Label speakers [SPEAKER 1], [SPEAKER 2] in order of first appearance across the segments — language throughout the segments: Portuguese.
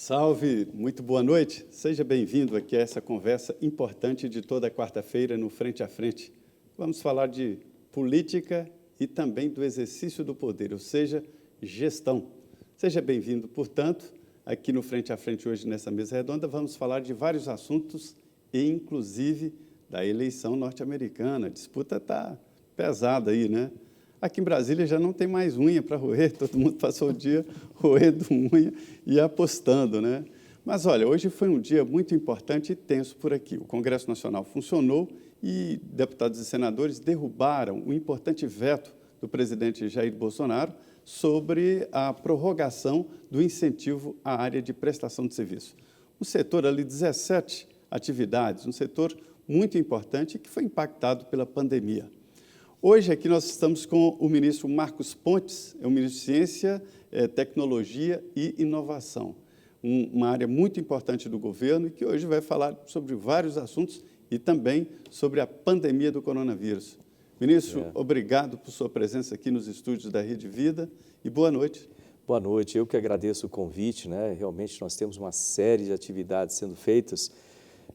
[SPEAKER 1] Salve, muito boa noite. Seja bem-vindo aqui a essa conversa importante de toda quarta-feira no Frente a Frente. Vamos falar de política e também do exercício do poder, ou seja, gestão. Seja bem-vindo, portanto, aqui no Frente a Frente hoje nessa mesa redonda vamos falar de vários assuntos e inclusive da eleição norte-americana. A disputa está pesada aí, né? Aqui em Brasília já não tem mais unha para roer, todo mundo passou o dia roendo unha e apostando, né? Mas, olha, hoje foi um dia muito importante e tenso por aqui. O Congresso Nacional funcionou e deputados e senadores derrubaram o importante veto do presidente Jair Bolsonaro sobre a prorrogação do incentivo à área de prestação de serviço. Um setor ali, 17 atividades, um setor muito importante que foi impactado pela pandemia. Hoje aqui nós estamos com o ministro Marcos Pontes, é o ministro de Ciência, Tecnologia e Inovação, uma área muito importante do governo e que hoje vai falar sobre vários assuntos e também sobre a pandemia do coronavírus. Ministro, obrigado por sua presença aqui nos estúdios da Rede Vida e boa noite.
[SPEAKER 2] Boa noite, eu que agradeço o convite, né? Realmente nós temos uma série de atividades sendo feitas,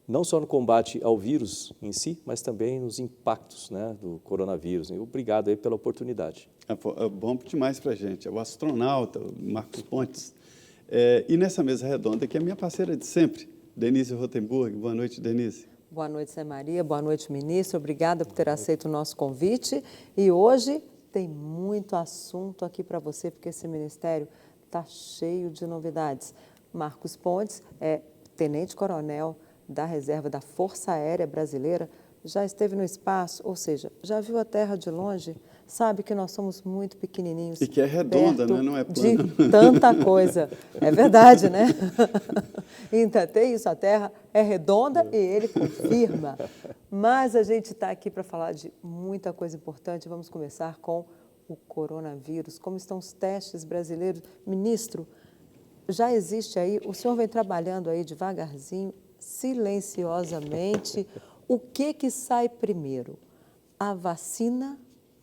[SPEAKER 2] não só no combate ao vírus em si, mas também nos impactos, né, do coronavírus. Obrigado aí pela oportunidade.
[SPEAKER 1] É bom demais para a gente. É o astronauta, o Marcos Pontes. E nessa mesa redonda, que é a minha parceira de sempre, Denise Rotenburg. Boa noite, Denise.
[SPEAKER 3] Boa noite, Zé Maria. Boa noite, ministro. Obrigada por ter aceito o nosso convite. E hoje tem muito assunto aqui para você, porque esse ministério está cheio de novidades. Marcos Pontes é tenente-coronel da Reserva da Força Aérea Brasileira, já esteve no espaço, ou seja, já viu a Terra de longe, sabe que nós somos muito pequenininhos.
[SPEAKER 1] E que é redonda, né? Não é plana.
[SPEAKER 3] De tanta coisa. É verdade, né? Então, tem isso, a Terra é redonda e ele confirma. Mas a gente está aqui para falar de muita coisa importante. Vamos começar com o coronavírus. Como estão os testes brasileiros? Ministro, já existe aí, o senhor vem trabalhando aí devagarzinho, silenciosamente, o que sai primeiro? A vacina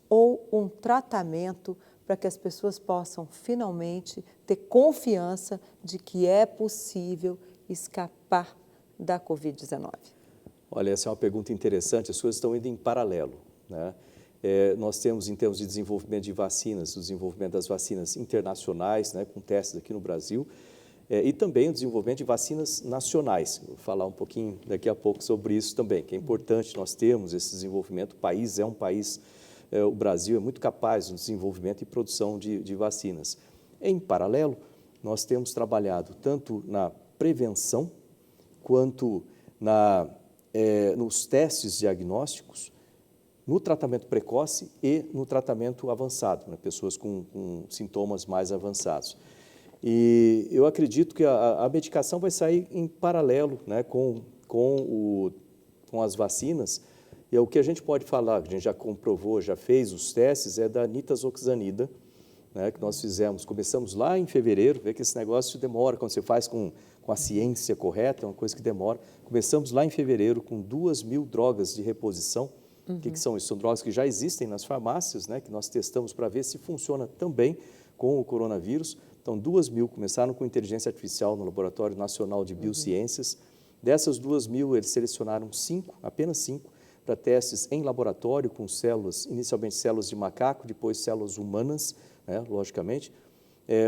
[SPEAKER 3] ou um tratamento para que as pessoas possam finalmente ter confiança de que é possível escapar da Covid-19?
[SPEAKER 2] Olha, essa é uma pergunta interessante, as coisas estão indo em paralelo, né? Nós temos, em termos de desenvolvimento de vacinas, o desenvolvimento das vacinas internacionais, né, com testes aqui no Brasil, e também o desenvolvimento de vacinas nacionais. Vou falar um pouquinho daqui a pouco sobre isso também, que é importante nós termos esse desenvolvimento. O país é um país, o Brasil é muito capaz no desenvolvimento e produção de vacinas. Em paralelo, nós temos trabalhado tanto na prevenção quanto nos testes diagnósticos, no tratamento precoce e no tratamento avançado, né, pessoas com sintomas mais avançados. E eu acredito que a medicação vai sair em paralelo, né, com as vacinas. E o que a gente pode falar, que a gente já comprovou, já fez os testes, é da nitazoxanida, né, que nós começamos lá em fevereiro, vê que esse negócio demora, quando você faz com a ciência correta, é uma coisa que demora. Começamos lá em fevereiro com 2.000 drogas de reposição. O que são isso? São drogas que já existem nas farmácias, né, que nós testamos para ver se funciona também com o coronavírus. Então, 2.000 começaram com inteligência artificial no Laboratório Nacional de Biociências. Dessas 2.000, eles selecionaram apenas 5, para testes em laboratório com células, inicialmente células de macaco, depois células humanas, né, logicamente,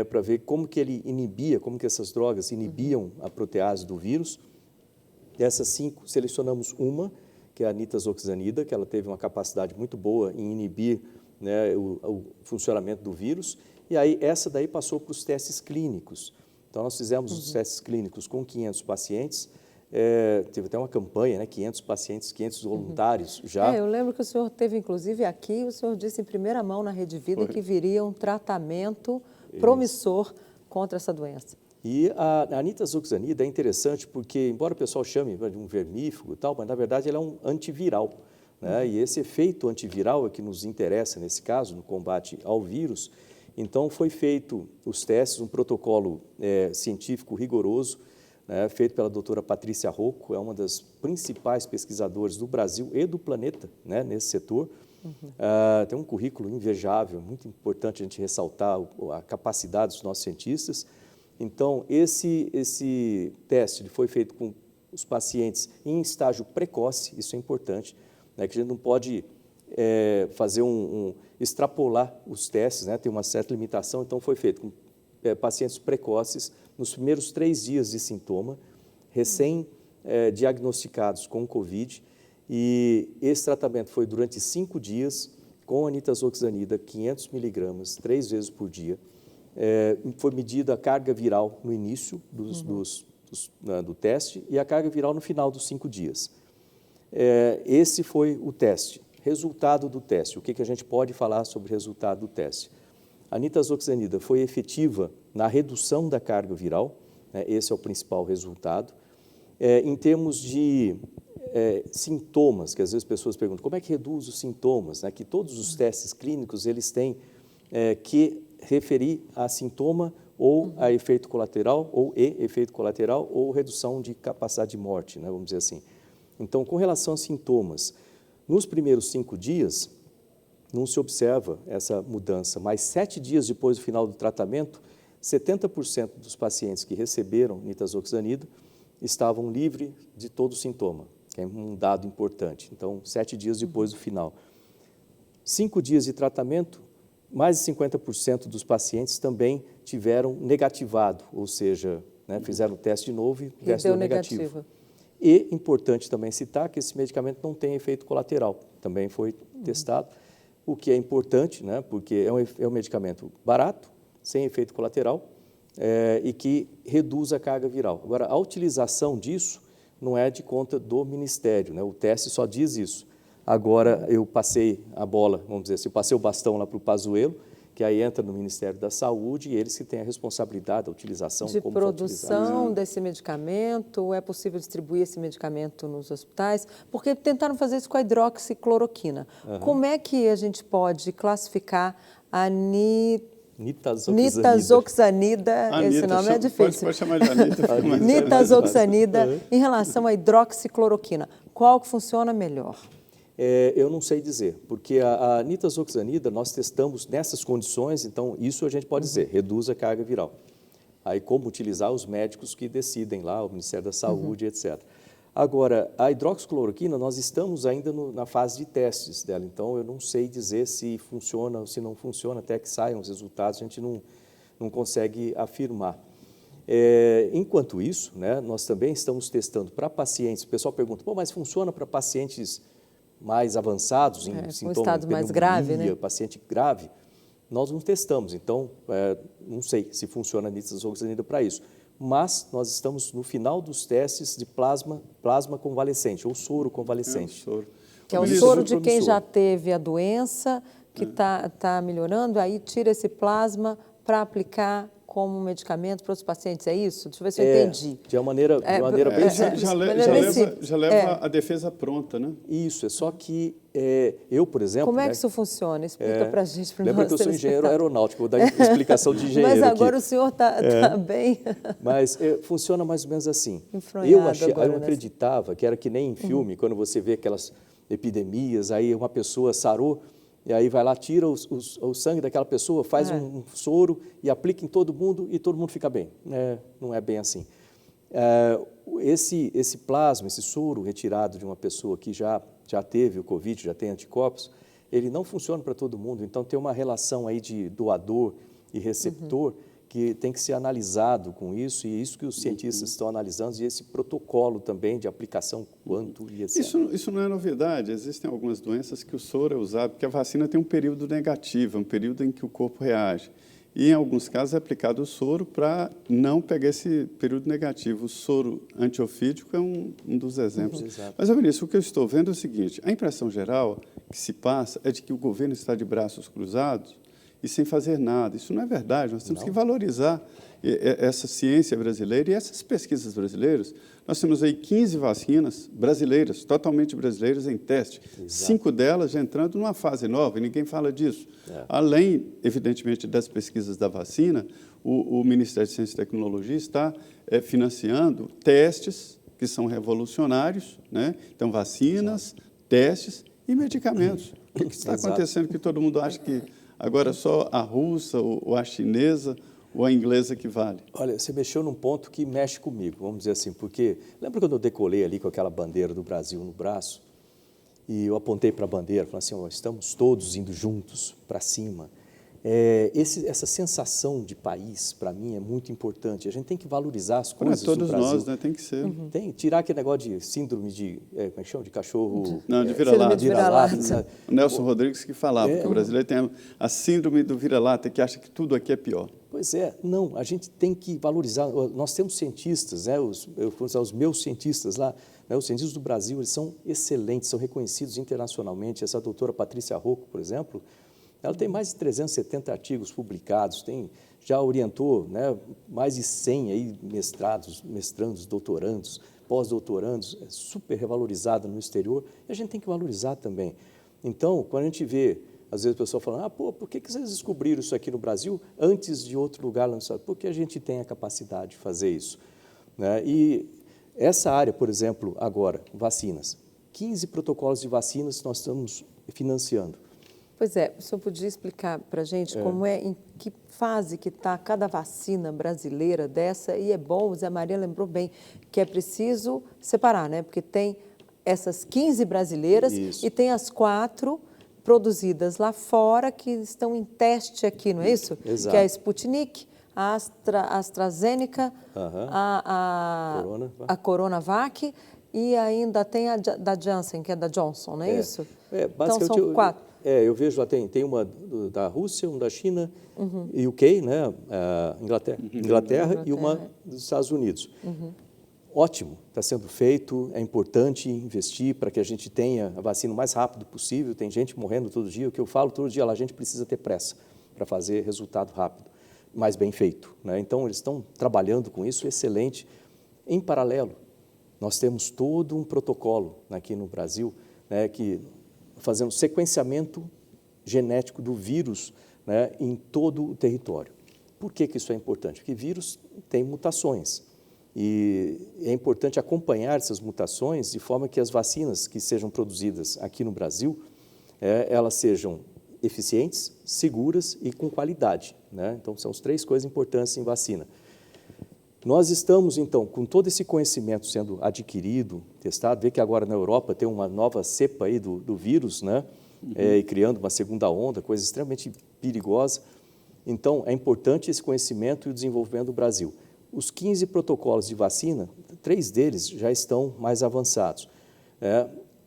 [SPEAKER 2] para ver como que ele inibia, como que essas drogas inibiam a protease do vírus. Dessas 5, selecionamos uma, que é a nitazoxanida, que ela teve uma capacidade muito boa em inibir, né, o funcionamento do vírus. E aí, essa daí passou para os testes clínicos. Então, nós fizemos os testes clínicos com 500 pacientes, teve até uma campanha, né, 500 pacientes, 500 voluntários já.
[SPEAKER 3] Eu lembro que o senhor teve, inclusive, aqui, o senhor disse em primeira mão na Rede Vida que viria um tratamento promissor contra essa doença.
[SPEAKER 2] E a nitazoxanida é interessante porque, embora o pessoal chame de um vermífugo e tal, mas, na verdade, ela é um antiviral, né? E esse efeito antiviral é que nos interessa, nesse caso, no combate ao vírus. Então, foi feito os testes, um protocolo científico rigoroso, né, feito pela doutora Patrícia Rocco, é uma das principais pesquisadoras do Brasil e do planeta, né, nesse setor. Tem um currículo invejável, muito importante a gente ressaltar a capacidade dos nossos cientistas. Então, esse teste ele foi feito com os pacientes em estágio precoce, isso é importante, né, que a gente não pode fazer extrapolar os testes, né, tem uma certa limitação, então foi feito com pacientes precoces nos primeiros 3 dias de sintoma, recém-diagnosticados com Covid, e esse tratamento foi durante 5 dias com a nitazoxanida, 500 miligramas, 3 vezes por dia. Foi medida a carga viral no início do teste e a carga viral no final dos 5 dias. Esse foi o teste. Resultado do teste. O que a gente pode falar sobre o resultado do teste? A nitazoxanida foi efetiva na redução da carga viral, né? Esse é o principal resultado. Em termos de sintomas, que às vezes as pessoas perguntam, como é que reduz os sintomas? Né? Que todos os testes clínicos, eles têm que referir a sintoma ou a efeito colateral, ou efeito colateral, ou redução de capacidade de morte, né? Vamos dizer assim. Então, com relação a sintomas, nos primeiros 5 dias, não se observa essa mudança, mas 7 dias depois do final do tratamento, 70% dos pacientes que receberam nitazoxanida estavam livres de todo sintoma, que é um dado importante. Então, 7 dias depois do final. 5 dias de tratamento, mais de 50% dos pacientes também tiveram negativado, ou seja, né, fizeram o teste de novo e o teste deu negativo. E, importante também citar que esse medicamento não tem efeito colateral, também foi testado, o que é importante, né, porque é um medicamento barato, sem efeito colateral, e que reduz a carga viral. Agora, a utilização disso não é de conta do Ministério, né, o teste só diz isso. Agora, eu passei a bola, vamos dizer assim, eu passei o bastão lá para o Pazuello, que aí entra no Ministério da Saúde e eles que têm a responsabilidade da utilização.
[SPEAKER 3] De produção desse medicamento, é possível distribuir esse medicamento nos hospitais? Porque tentaram fazer isso com a hidroxicloroquina. Como é que a gente pode classificar a nitazoxanida, esse nome é difícil.
[SPEAKER 1] Pode chamar de Anitta.
[SPEAKER 3] Nitazoxanida em relação à hidroxicloroquina. Qual que funciona melhor?
[SPEAKER 2] Eu não sei dizer, porque a nitazoxanida nós testamos nessas condições, então isso a gente pode dizer, reduz a carga viral. Aí como utilizar os médicos que decidem lá, o Ministério da Saúde, etc. Agora, a hidroxicloroquina, nós estamos ainda na fase de testes dela, então eu não sei dizer se funciona ou se não funciona, até que saiam os resultados, a gente não consegue afirmar. Enquanto isso, né, nós também estamos testando para pacientes, o pessoal pergunta, mas funciona para pacientes mais avançados, em sintomas,
[SPEAKER 3] estado mais grave, né?
[SPEAKER 2] Paciente grave, nós não testamos, então não sei se funciona a nitazoxanida para isso. Mas nós estamos no final dos testes de plasma convalescente, ou soro convalescente.
[SPEAKER 3] Que é o soro de quem já teve a doença, que está melhorando, aí tira esse plasma para aplicar como medicamento para os pacientes, é isso? Deixa eu ver se eu entendi.
[SPEAKER 2] De uma maneira bem simples.
[SPEAKER 1] Já leva a defesa pronta, né?
[SPEAKER 2] Isso, é só que eu, por exemplo...
[SPEAKER 3] Como é que isso funciona? Explica para a gente.
[SPEAKER 2] Lembra que eu sou engenheiro aeronáutico, vou dar explicação de engenheiro
[SPEAKER 3] Mas agora
[SPEAKER 2] aqui.
[SPEAKER 3] O senhor está bem...
[SPEAKER 2] Mas funciona mais ou menos assim. Eu acreditava que era que nem em filme, quando você vê aquelas epidemias, aí uma pessoa sarou, e aí vai lá, tira o sangue daquela pessoa, faz um soro e aplica em todo mundo e todo mundo fica bem. Não é bem assim. Esse plasma, esse soro retirado de uma pessoa que já teve o Covid, já tem anticorpos, ele não funciona para todo mundo. Então, tem uma relação aí de doador e receptor que tem que ser analisado com isso, e isso que os cientistas estão analisando, e esse protocolo também de aplicação, quanto e etc.
[SPEAKER 1] Isso não é novidade, existem algumas doenças que o soro é usado, porque a vacina tem um período negativo, um período em que o corpo reage. E, em alguns casos, é aplicado o soro para não pegar esse período negativo. O soro antiofídico é um dos exemplos. Mas, Vinícius, o que eu estou vendo é o seguinte, a impressão geral que se passa é de que o governo está de braços cruzados e sem fazer nada. Isso não é verdade, nós temos que valorizar essa ciência brasileira e essas pesquisas brasileiras. Nós temos aí 15 vacinas brasileiras, totalmente brasileiras, em teste. 5 delas já entrando numa fase nova, e ninguém fala disso. Além, evidentemente, das pesquisas da vacina, o Ministério de Ciência e Tecnologia está financiando testes que são revolucionários, né? Então, vacinas, testes e medicamentos. O que está acontecendo que todo mundo acha que agora só a russa ou a chinesa ou a inglesa que vale?
[SPEAKER 2] Olha, você mexeu num ponto que mexe comigo, vamos dizer assim, porque lembra quando eu decolei ali com aquela bandeira do Brasil no braço? E eu apontei para a bandeira, falei assim, estamos todos indo juntos para cima. Essa sensação de país, para mim, é muito importante. A gente tem que valorizar as coisas do Brasil.
[SPEAKER 1] Para todos nós, né? Tem que ser.
[SPEAKER 2] Tem, tirar aquele negócio de síndrome de, como é que chama? De cachorro...
[SPEAKER 1] Não, de vira-lata.
[SPEAKER 3] Vira-lata.
[SPEAKER 1] O Nelson Rodrigues que falava que o brasileiro tem a síndrome do vira-lata, que acha que tudo aqui é pior.
[SPEAKER 2] Pois é, não, a gente tem que valorizar. Nós temos cientistas, né, os meus cientistas lá, né, os cientistas do Brasil, eles são excelentes, são reconhecidos internacionalmente. Essa doutora Patrícia Rocco, por exemplo, ela tem mais de 370 artigos publicados, já orientou, né, mais de 100 aí mestrandos, doutorandos, pós-doutorandos, é super revalorizada no exterior, e a gente tem que valorizar também. Então, quando a gente vê, às vezes a pessoa fala, por que vocês descobriram isso aqui no Brasil antes de outro lugar lá no estado? Porque a gente tem a capacidade de fazer isso, né? E essa área, por exemplo, agora, vacinas, 15 protocolos de vacinas nós estamos financiando.
[SPEAKER 3] Pois é, o senhor podia explicar para a gente como em que fase que está cada vacina brasileira dessa, e é bom, o Zé Maria lembrou bem, que é preciso separar, né? Porque tem essas 15 brasileiras e tem as 4 produzidas lá fora que estão em teste aqui, não é isso?
[SPEAKER 2] Exato.
[SPEAKER 3] Que é a Sputnik, a AstraZeneca, a Coronavac e ainda tem a da Janssen, que é da Johnson, não é isso? Então são 4.
[SPEAKER 2] Eu vejo lá, tem uma da Rússia, uma da China, UK, né, Inglaterra e uma dos Estados Unidos. Ótimo, está sendo feito, é importante investir para que a gente tenha a vacina o mais rápido possível, tem gente morrendo todo dia, o que eu falo todo dia lá, a gente precisa ter pressa para fazer resultado rápido, mas bem feito, né? Então, eles estão trabalhando com isso, excelente. Em paralelo, nós temos todo um protocolo aqui no Brasil, né, que fazendo sequenciamento genético do vírus, né, em todo o território. Por que isso é importante? Porque vírus tem mutações e é importante acompanhar essas mutações de forma que as vacinas que sejam produzidas aqui no Brasil, elas sejam eficientes, seguras e com qualidade, né? Então, são as 3 coisas importantes em vacina. Nós estamos, então, com todo esse conhecimento sendo adquirido, testado, vê que agora na Europa tem uma nova cepa aí do vírus, né? E criando uma segunda onda, coisa extremamente perigosa. Então, é importante esse conhecimento e o desenvolvimento do Brasil. Os 15 protocolos de vacina, 3 deles já estão mais avançados.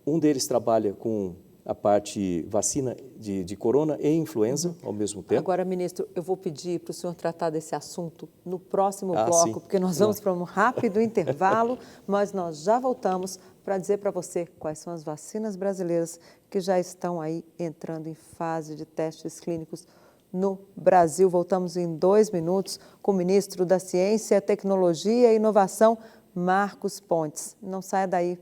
[SPEAKER 2] Um deles trabalha com a parte vacina de corona e influenza ao mesmo tempo.
[SPEAKER 3] Agora, ministro, eu vou pedir para o senhor tratar desse assunto no próximo bloco, sim, porque nós vamos para um rápido intervalo, mas nós já voltamos para dizer para você quais são as vacinas brasileiras que já estão aí entrando em fase de testes clínicos no Brasil. Voltamos em 2 minutos com o ministro da Ciência, Tecnologia e Inovação, Marcos Pontes. Não saia daí.